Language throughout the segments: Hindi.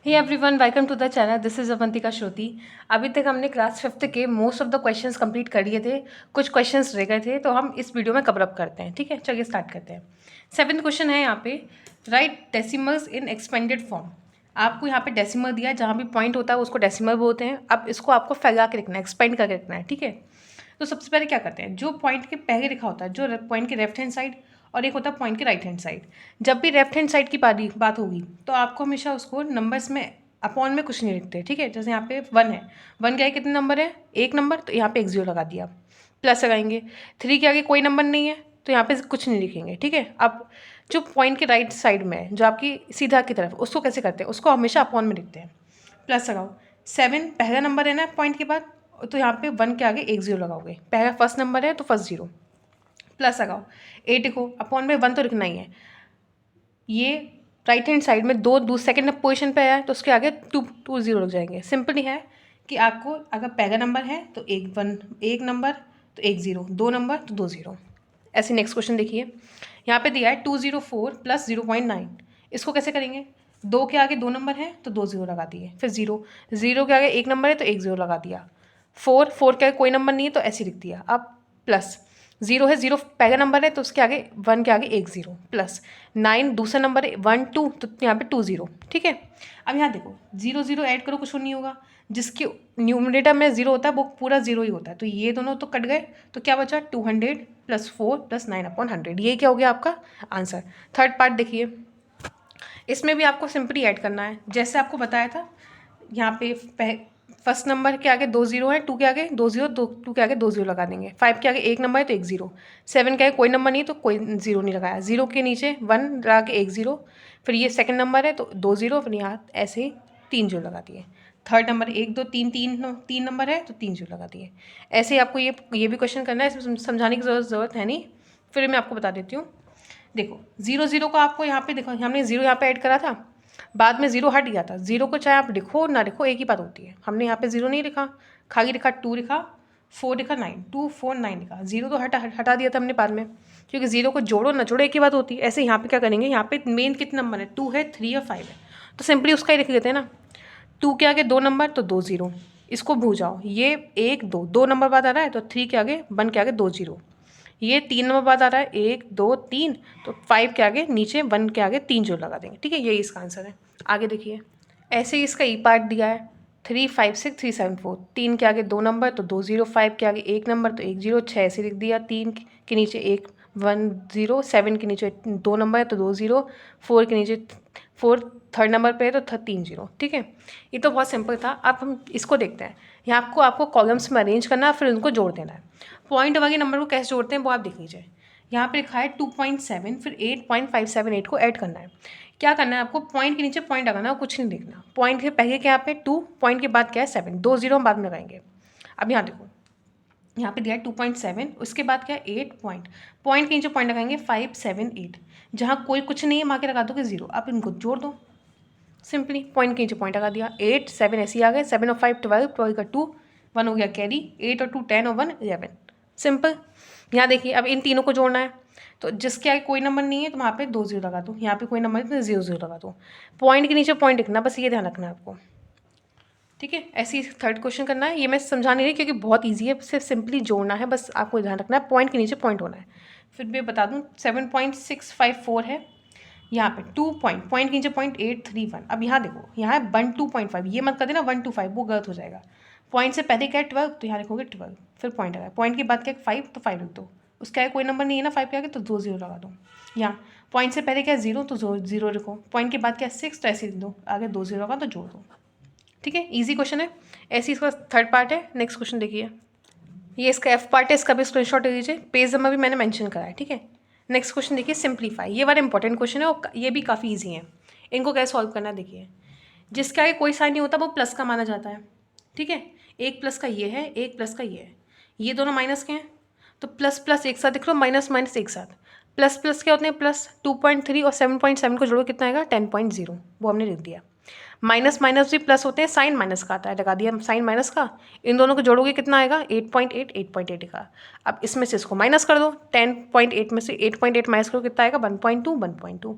Hey everyone, welcome to the channel. This is Avantika Shruti. अभी तक हमने क्लास 5th के most of the questions complete कर लिए थे। कुछ क्वेश्चंस रह गए थे तो हम इस वीडियो में कवर अप करते हैं। ठीक है, चलिए स्टार्ट करते हैं। 7th क्वेश्चन है यहाँ पे, राइट डेसिमल्स इन एक्सपेंडेड फॉर्म। आपको यहाँ पे डेसिमल दिया है, जहाँ भी पॉइंट होता है उसको डेसिमल बोलते हैं। अब इसको आपको फैला के रखना है, एक्सपेंड करके रखना है। ठीक है, तो सबसे पहले क्या करते हैं, जो पॉइंट के पहले लिखा होता है, जो पॉइंट के लेफ्ट हैंड साइड और एक होता है पॉइंट के राइट हैंड साइड। जब भी लेफ्ट हैंड साइड की बात होगी तो आपको हमेशा उसको नंबर्स में अपॉन में कुछ नहीं लिखते। ठीक है, जैसे यहाँ पे 1 है, 1 के आगे कितने नंबर है, एक नंबर, तो यहाँ पे एक 0 लगा दिया, प्लस लगाएंगे। 3 के आगे कोई नंबर नहीं है तो यहाँ पे कुछ नहीं लिखेंगे। ठीक है, अब जो पॉइंट के राइट साइड में है, जो आपकी सीधा की तरफ, उसको कैसे करते हैं, उसको हमेशा अपॉन में लिखते हैं। प्लस लगाओ, 7 पहला नंबर है ना पॉइंट के बाद, तो यहाँ पे 1 के आगे एक 0 लगाओगे, पहला फर्स्ट नंबर है तो फर्स्ट 0, प्लस लगाओ। 8 लिखो, अपॉन में 1 तो लिखना ही है। ये राइट हैंड साइड में दो सेकेंड पोजीशन पे है तो उसके आगे 2 0 लग जाएंगे। सिंपल ही है कि आपको अगर पहला नंबर है तो एक नंबर तो एक 0, 2 नंबर तो 2 0। ऐसे नेक्स्ट क्वेश्चन देखिए, यहाँ पे दिया है 204 प्लस 0.9। इसको कैसे करेंगे, 2 के आगे 2 नंबर है तो 2 0 लगा दिए, फिर 0, 0 के आगे एक नंबर है तो एक 0 लगा दिया। 4 के आगे कोई नंबर नहीं है तो ऐसे लिख दिया। अब प्लस 0 है, 0 पहला नंबर है तो उसके आगे 1 के आगे एक 0, प्लस 9 दूसरा नंबर है, 1 2 तो यहाँ पे 2 0। ठीक है, अब यहाँ देखो 0 0 ऐड करो, कुछ नहीं होगा। जिसके न्यूमरेटर में 0 होता है वो पूरा 0 ही होता है, तो ये दोनों तो कट गए, तो क्या बचा 200 प्लस 4 प्लस 9/100। ये क्या हो गया आपका आंसर। थर्ड पार्ट देखिए, इसमें भी आपको सिंपली ऐड करना है जैसे आपको बताया था। यहाँ पे फर्स्ट नंबर के आगे 2 0 है, 2 के आगे 2 0, 2 के आगे 2 0 लगा देंगे। 5 के आगे एक नंबर है तो एक 0, 7 के आगे कोई नंबर नहीं तो कोई 0 नहीं लगाया, 0 के नीचे 1 लगा के एक 0, फिर ये सेकंड नंबर है तो 2 0, फिर यहाँ ऐसे ही 3 0 लगा दिए। थर्ड नंबर 1 2 3 तीन नंबर है तो 3 0 लगा दिए। ऐसे ही आपको ये भी क्वेश्चन करना है, इसमें समझाने की ज़रूरत है नहीं, फिर मैं आपको बता देती हूँ। देखो 0 0 को आपको यहाँ पे देखो, हमने 0 यहाँ पे ऐड करा था, बाद में 0 हट गया था। 0 को चाहे आप लिखो ना लिखो एक ही बात होती है। हमने यहाँ पे 0 नहीं लिखा, खाली लिखा 2 लिखा, 4 लिखा, 9 2 4 9 लिखा, 0 तो हटा दिया था हमने बाद में, क्योंकि 0 को जोड़ो ना जोड़ो एक ही बात होती है। ऐसे यहाँ पे क्या करेंगे, यहाँ पे मेन कितने नंबर है, 2 है, 3 है, 5 है, तो सिंपली उसका ही लिख देते हैं ना। 2 के आगे 2 नंबर तो 2 0, इसको भूल जाओ। ये 1 2 2 नंबर बाद आ रहा है तो 3 के आगे 1 के आगे 2 0। ये 3 नंबर बाद आ रहा है 1 2 3, तो 5 के आगे नीचे 1 के आगे 3 0 लगा देंगे। ठीक है, यही इसका आंसर है। आगे देखिए, ऐसे ही इसका ई पार्ट दिया है 3 5 6 3 7 4, 3 के आगे 2 नंबर तो 2 0, 5 के आगे एक नंबर तो एक 0, 6 ऐसे लिख दिया, 3 के नीचे एक 1 0, 7 के नीचे 2 नंबर है तो 2 0, 4 के नीचे 4 थर्ड नंबर पे है तो 3 0। ठीक है, ये तो बहुत सिंपल था। अब हम इसको देखते हैं। यहाँ आपको कॉलम्स में अरेंज करना है, फिर उनको जोड़ देना है। पॉइंट वाले नंबर को कैसे जोड़ते हैं वो आप देख लीजिए। यहाँ पे लिखा है 2.7, फिर 8.578 को ऐड करना है। क्या करना है आपको, पॉइंट के नीचे पॉइंट लगाना है, कुछ नहीं देखना। पॉइंट के पहले क्या पे 2, पॉइंट के बाद क्या है 7, 2 0 हम बाद में लगाएंगे। अब यहाँ देखो, यहाँ पे दिया है 2.7, उसके बाद क्या है 8 पॉइंट के नीचे पॉइंट लगाएंगे 5 7 8, जहाँ कोई कुछ नहीं है वहाँ के लगा दोगे 0। आप इनको जोड़ दो सिंपली, पॉइंट के नीचे पॉइंट लगा दिया, 8 7 ऐसे ही आ गए, 7 और 5 12, 12 का 2, 1 हो गया कैरी, 8 और 2 10 और 1 11। सिंपल। यहाँ देखिए, अब इन तीनों को जोड़ना है, तो जिसके आगे कोई नंबर नहीं है तो वहाँ पे 2 0 लगा दो, यहाँ पे कोई नंबर है तो 0 0 लगा दो। पॉइंट के नीचे पॉइंट लिखना, बस ये ध्यान रखना है आपको। ठीक है, ऐसे ही थर्ड क्वेश्चन करना है। ये मैं समझा नहीं रही क्योंकि बहुत ईजी है, सिर्फ सिंपली जोड़ना है, बस आपको ध्यान रखना है, पॉइंट के नीचे पॉइंट होना है। फिर मैं बता दूँ 7.654 है, यहाँ पे 2 पॉइंट के नीचे पॉइंट 831। अब यहाँ देखो, यहाँ है 1 2.5, ये मत कर देना 1 2 5, वो गलत हो जाएगा। पॉइंट से पहले क्या है 12, तो यहाँ लिखोगे 12, फिर पॉइंट लगाए। पॉइंट के बाद क्या है 5, तो 5 लिख दो, उसके आगे कोई नंबर नहीं है ना 5 के आगे, तो 2 0 लगा दो। यहाँ पॉइंट से पहले क्या है 0, तो 0 लिखो। पॉइंट के बाद क्या है 6, तो ऐसे लिख दो, आगे 2 0 लगा तो जोड़ दो। ठीक है, ईजी क्वेश्चन है। ऐसे इसका थर्ड पार्ट है। नेक्स्ट क्वेश्चन देखिए, ये इसका एफ पार्ट है, इसका भी स्क्रीनशॉट ले लीजिए, पेज नंबर भी मैंने मेंशन करा है। ठीक है, नेक्स्ट क्वेश्चन देखिए, सिंप्लीफाई। ये वाला इंपॉर्टेंट क्वेश्चन है और ये भी काफ़ी ईजी है। इनको कैसे सॉल्व करना है देखिए, जिसके आगे कोई साइन नहीं होता वो प्लस का माना जाता है। ठीक है, एक प्लस का ये है, एक प्लस का ये है, ये दोनों माइनस के हैं, तो प्लस प्लस एक साथ लिख लो, माइनस माइनस एक साथ। प्लस प्लस क्या होते हैं, प्लस 2.3 और 7.7 को जोड़ो कितना आएगा 10.0, वो हमने लिख दिया। माइनस माइनस भी प्लस होते हैं, साइन माइनस का आता है, लगा दिया साइन माइनस का। इन दोनों को जोड़ोगे कितना आएगा 8.8 8.8 का। अब इसमें से इसको माइनस कर दो, 10.8 में से 8.8 माइनस करो कितना आएगा 1.2 1.2।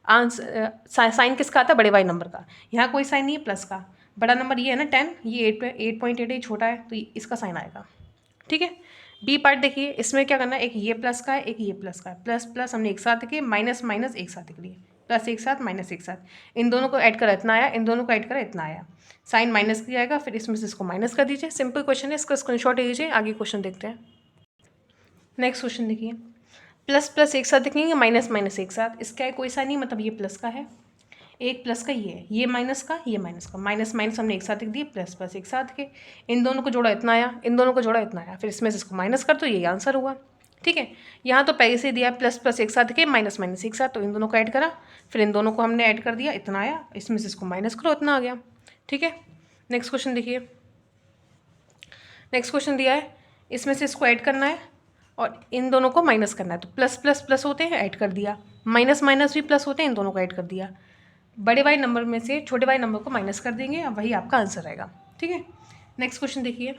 आंसर साइन किसका आता है, बड़े वाई नंबर का। यहाँ कोई साइन नहीं है प्लस का, बड़ा नंबर ये है ना 10, ये 8.8 छोटा है, तो इसका साइन आएगा। ठीक है। बी पार्ट देखिए, इसमें क्या करना है, एक ये प्लस का है, एक ये प्लस का है, प्लस प्लस हमने एक साथ किए, माइनस माइनस एक साथ लिए, प्लस एक साथ माइनस एक साथ, इन दोनों को ऐड करा इतना आया, इन दोनों को ऐड करा इतना आया, साइन माइनस किया जाएगा, फिर इसमें से इसको माइनस कर दीजिए। सिंपल क्वेश्चन है, इसका स्क्रीनशॉट ले लीजिए, आगे क्वेश्चन देखते हैं। नेक्स्ट क्वेश्चन देखिए, प्लस प्लस एक साथ देखेंगे, माइनस माइनस एक साथ, इसका है कोई साइन नहीं, मतलब ये प्लस का है, एक प्लस का ये माइनस का, ये माइनस का, माइनस माइनस हमने एक साथ लिख दिए, प्लस प्लस एक साथ के, इन दोनों को जोड़ा इतना आया, इन दोनों को जोड़ा इतना आया, फिर इसमें से इसको माइनस कर दो, यही आंसर हुआ। ठीक है। यहाँ तो पहले से दिया प्लस प्लस एक साथ के, माइनस माइनस एक साथ, तो इन दोनों को ऐड करा, फिर इन दोनों को हमने ऐड कर दिया, इतना आया, इसमें से इसको माइनस करो, इतना आ गया। ठीक है। नेक्स्ट क्वेश्चन देखिए, नेक्स्ट क्वेश्चन दिया है, इसमें से इसको ऐड करना है और इन दोनों को माइनस करना है, तो प्लस प्लस प्लस होते हैं, ऐड कर दिया, माइनस माइनस भी प्लस होते हैं, इन दोनों को ऐड कर दिया, बड़े वाई नंबर में से छोटे वाई नंबर को माइनस कर देंगे, अब वही आपका आंसर आएगा। ठीक है। नेक्स्ट क्वेश्चन देखिए,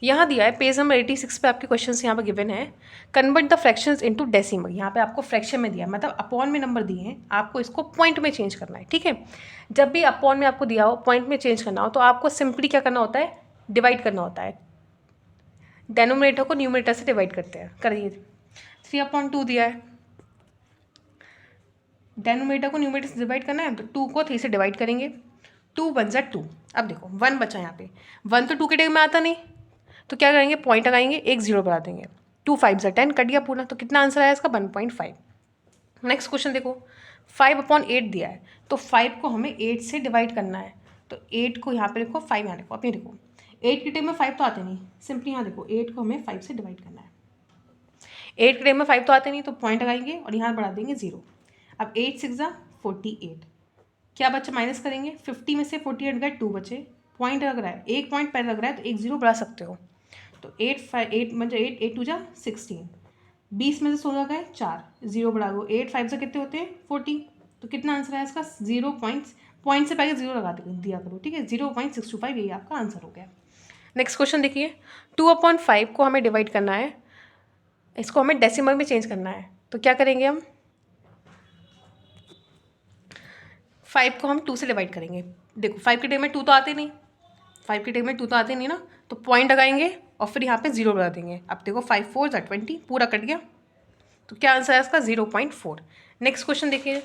यहाँ दिया है पेज नंबर 86 पे आपके क्वेश्चंस यहाँ पर गिवन है, convert the fractions into decimal. यहाँ पे आपको फ्रैक्शन में दिया है, मतलब अपॉन में नंबर दिए हैं, आपको इसको पॉइंट में चेंज करना है। ठीक है। जब भी अपॉन में आपको दिया हो, पॉइंट में चेंज करना हो, तो आपको सिंपली क्या करना होता है, डिवाइड करना होता है, डेनोमिनेटर को न्यूमरेटर से डिवाइड करते हैं। करिए, 3/2 दिया है, डेनोमिनेटर को न्यूमरेटर से डिवाइड करना है, तो 2 को 3 से डिवाइड करेंगे, 2 1 जा 2। अब देखो 1 बचा यहाँ पे, 1 तो 2 के टेबल में आता नहीं, तो क्या करेंगे, पॉइंट लगाएंगे, एक 0 बढ़ा देंगे, 2 5 जा 10, कट गया पूरा, तो कितना आंसर आया इसका, 1.5। नेक्स्ट क्वेश्चन देखो, 5/8 दिया है, तो 5 को हमें 8 से डिवाइड करना है, तो 8 को यहाँ पे लिखो, 5 यहाँ लिखो, अपनी लिखो, 8 के टेबल में 5 तो आते नहीं, सिंपली यहाँ देखो 8 को हमें 5 से डिवाइड करना है, 8 के टेबल में 5 तो आते नहीं, तो पॉइंट लगाएंगे और यहाँ बढ़ा देंगे 0। अब 8 6 जा 48, क्या बच्चा माइनस करेंगे, 50 में से 48 गए, 2 बचे, पॉइंट लग रहा है, एक पॉइंट पहले लग रहा है, तो एक 0 बढ़ा सकते हो, तो 8 मतलब 8 2 जा 16, 20 में से 16 गए 4, 0 बढ़ा दो, 8 5 से कितने होते हैं 40, तो कितना आंसर है इसका, 0 पॉइंट से पहले 0 लगा दिया करो। ठीक है, 0.625, यही आपका आंसर हो गया। नेक्स्ट क्वेश्चन देखिए, 2/5 को हमें डिवाइड करना है, इसको हमें डेसिमल में चेंज करना है, तो क्या करेंगे हम, 5 को हम 2 से डिवाइड करेंगे, देखो 5 के टेबल में 2 तो आते नहीं, 5 के टेबल में 2 तो आते नहीं ना, तो पॉइंट लगाएंगे और फिर यहाँ पे 0 बढ़ा देंगे। अब देखो 5 4 जा 20, पूरा कट गया, तो क्या आंसर है इसका, 0.4। नेक्स्ट क्वेश्चन देखिए,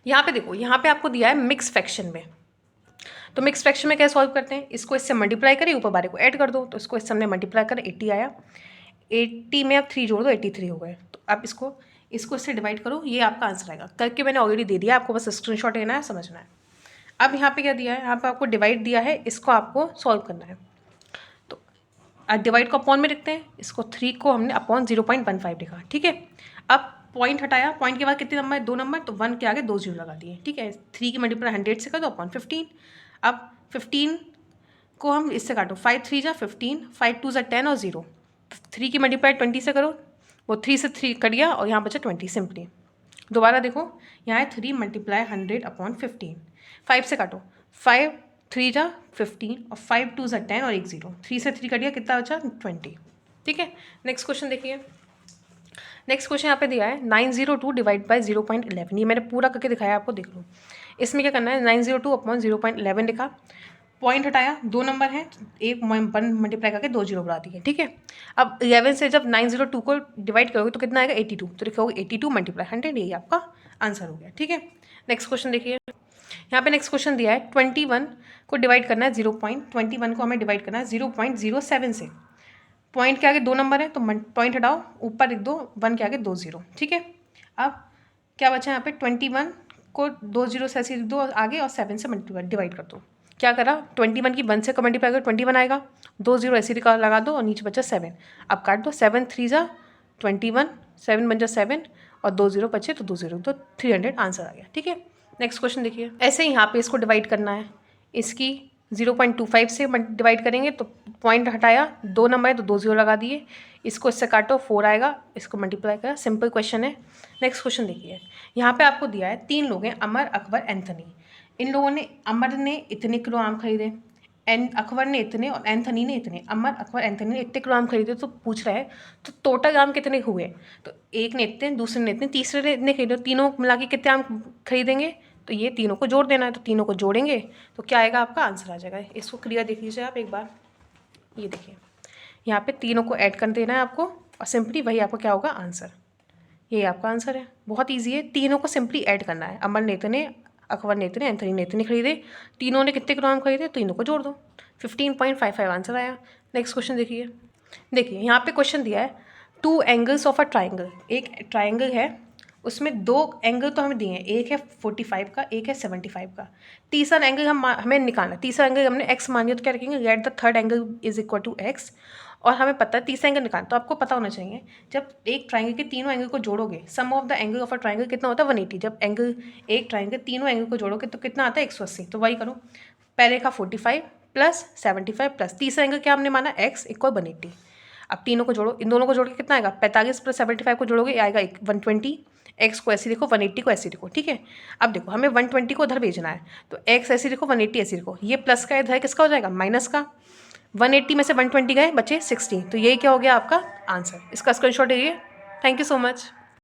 यहाँ पे देखो, यहाँ पे आपको दिया है मिक्स फ्रैक्शन में, तो मिक्स फ्रैक्शन में कैसे सॉल्व करते हैं, इसको इससे मल्टीप्लाई करें, ऊपर बारे को ऐड कर दो, तो इसको इससे हमने मल्टीप्लाई करें, 80 आया, 80 में अब 3 जोड़ दो, 83 हो गए, तो अब इसको इससे डिवाइड करो, ये आपका आंसर आएगा। करके मैंने ऑलरेडी दे दिया, आपको बस स्क्रीनशॉट लेना है, समझना है। अब यहाँ पे क्या दिया है, यहाँ पे आपको डिवाइड दिया है, इसको आपको सॉल्व करना है, तो डिवाइड को अपॉन में लिखते हैं, इसको 3 को हमने अपॉन 0.15 लिखा। ठीक है। अब पॉइंट हटाया, पॉइंट के बाद कितने नंबर है, 2 नंबर, तो 1 के आगे 2 0 लगा दिए। ठीक है, 3 की मल्टीप्लाई 100 से कर दो, अपॉन 15। अब 15 को हम इससे काटो, 5 3 जा 15, 5 2 जा 10 और 0, 3 की मल्टीप्लाई 20 से करो, वो 3 से 3 कट गया और यहाँ बचा 20 सिंपली। दोबारा देखो, यहाँ है 3 मल्टीप्लाई 100/15, 5 से काटो, 5 3 जा 15 और 5 2 जा 10 और 1 0, 3 से 3 कट गया, कितना बचा 20। ठीक है। नेक्स्ट क्वेश्चन देखिए, नेक्स्ट क्वेश्चन यहाँ पे दिया है 902 डिवाइड बाई 0.11, ये मैंने पूरा करके दिखाया आपको, देख लो। इसमें क्या करना है, 902/0.11 लिखा, पॉइंट हटाया, 2 नंबर हैं, एक 1 मल्टीप्लाई करके 2 0 बढ़ा दिए। ठीक है। अब 11 से जब 902 को डिवाइड करोगे तो कितना आएगा, 82, तो लिखोगे 82 मल्टीप्लाई 100, यही आपका आंसर हो गया। ठीक है। नेक्स्ट क्वेश्चन देखिए, यहाँ पे नेक्स्ट क्वेश्चन दिया है 21 को डिवाइड करना है 21 को हमें डिवाइड करना है 0.07 से, पॉइंट के आगे 2 नंबर है, तो पॉइंट हटाओ, ऊपर लिख दो 1 के आगे 2 0। ठीक है। अब क्या बचा यहाँ पे, 21 को 2 0 से ऐसे लिख दो आगे, और 7 से डिवाइड कर दो। क्या करा, 21 की 1 से मल्टीप्लाई कर 21 आएगा, 2 0 ऐसे लगा दो और नीचे बचा 7। अब काट दो, 7 3 जा 21, 7 बन जा 7 और 2 0 बचे, तो 2 0 तो 300 आंसर आ गया। ठीक है। नेक्स्ट क्वेश्चन देखिए, ऐसे ही यहाँ पे इसको डिवाइड करना है, इसकी 0.25 से डिवाइड करेंगे, तो पॉइंट हटाया, 2 नंबर है तो 2 0 लगा दिए, इसको इससे काटो 4 आएगा, इसको मल्टीप्लाई करा, सिंपल क्वेश्चन है। नेक्स्ट क्वेश्चन देखिए, यहाँ पे आपको दिया है 3 लोग हैं, अमर अकबर एंथनी, इन लोगों ने, अमर ने इतने किलो आम खरीदे, अकबर ने इतने और एंथनी ने इतने, अमर अकबर एंथनी ने इतने ग्राम खरीदे, तो पूछ रहा है तो टोटल ग्राम कितने हुए, तो एक ने इतने, दूसरे ने इतने, तीसरे ने इतने खरीदे, तीनों मिला के कितने आम खरीदेंगे, तो ये तीनों को जोड़ देना है, तो तीनों को जोड़ेंगे तो क्या आएगा, आपका आंसर आ जाएगा। इसको क्लियर देख लीजिए आप एक बार, ये देखिए यहाँ पे तीनों को ऐड कर देना है आपको, और सिंपली वही आपका क्या होगा, आंसर। ये आपका आंसर है, बहुत ईजी है, तीनों को सिंपली ऐड करना है। अमर ने इतने, अकबर ने इतने, एंथनी ने इतने खरीदे, तीनों ने कितने ग्राम खरीदे, तीनों को जोड़ दो, 15.55 आंसर आया। नेक्स्ट क्वेश्चन देखिए, देखिए यहाँ पे क्वेश्चन दिया है 2 एंगल्स ऑफ अ ट्राइंगल, एक ट्राइंगल है उसमें 2 एंगल तो हमें दिए हैं, एक है 45 का, एक है 75 का, तीसरा एंगल हमें निकालना है, तीसरा एंगल हमने x मान लिया, तो क्या रखेंगे, get the third angle is equal to x, और हमें पता है तीसरा एंगल निकालना, तो आपको पता होना चाहिए जब एक ट्राइंगल के तीनों एंगल को जोड़ोगे, sum of the angle of a triangle कितना होता है, 180, जब एंगल एक ट्राइंगल तीनों एंगल को जोड़ोगे तो कितना आता है, 180, तो वही करो, पहले का 45 प्लस 75 प्लस तीसरा एंगल क्या हमने माना, x इक्वल 180। अब तीनों को जोड़ो, इन दोनों को जोड़ के कितना आएगा, 45 प्लस 75 को जोड़ोगे आएगा 120, x को ऐसे देखो, 180 को ऐसे देखो, ठीक है। अब देखो हमें 120 को उधर भेजना है, तो x ऐसे देखो, 180 ऐसे देखो, ये प्लस का इधर किसका हो जाएगा, माइनस का, 180 में से 120 गए, बचे 60, तो यही क्या हो गया आपका आंसर। इसका स्क्रीनशॉट लीजिए। Thank you so much.